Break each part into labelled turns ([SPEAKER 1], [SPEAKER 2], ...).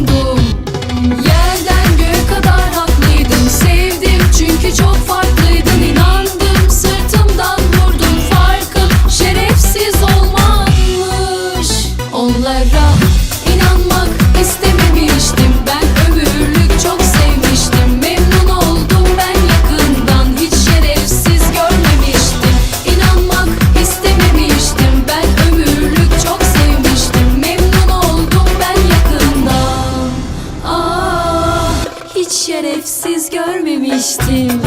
[SPEAKER 1] savundum. Yerden göğe kadar haklıydım. Sevdim çünkü çok farklıydın. İnandım, sırtımdan vurdun. Farkım şerefsiz olmanmış. Onlara inanmak istememiştim. Ben ömürlük çok sevmiştim. Memnun oldum ben yakından. Hiç şerefsiz görmemiştim. İnanmak istememiştim. Ben ömürlük çok sevmiştim. Memnun oldum ben yakından. Hiç şerefsiz görmemiştim.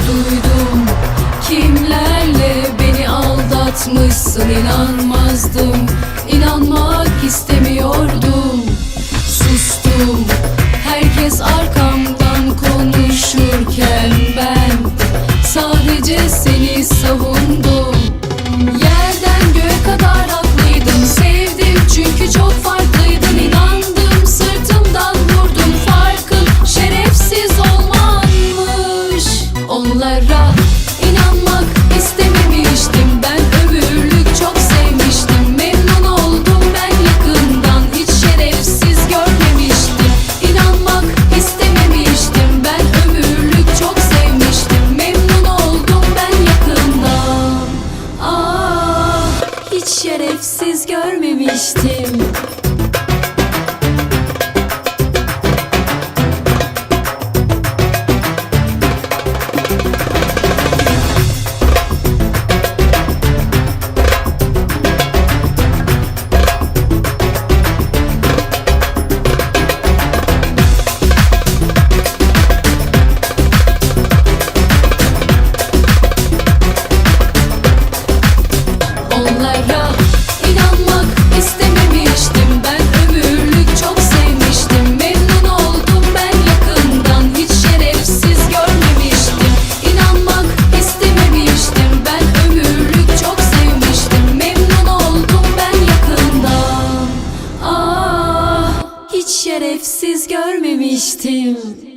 [SPEAKER 1] Duydum kimlerle beni aldatmışsın. İnanmazdım, inanmak istemiyordum. Sustum, herkes arkamdan konuşurken ben sadece seni savundum. Yerden göğe kadar haklıydım. Sevdim çünkü çok farklıydın. İnandım, sırtımdan vurdun. Farkın şerefsiz olmanmış. Onlara inanmak istememiştim. Ben ömürlük çok sevmiştim. Memnun oldum ben yakından. Hiç şerefsiz görmemiştim. İnanmak istememiştim. Ben ömürlük çok sevmiştim. Memnun oldum ben yakından. Hiç şerefsiz görmemiştim. Onlara inanmak istememiştim. Ben ömürlük çok sevmiştim. Memnun oldum ben yakından. Hiç şerefsiz görmemiştim. İnanmak istememiştim. Ben ömürlük çok sevmiştim. Memnun oldum ben yakından. Hiç şerefsiz görmemiştim.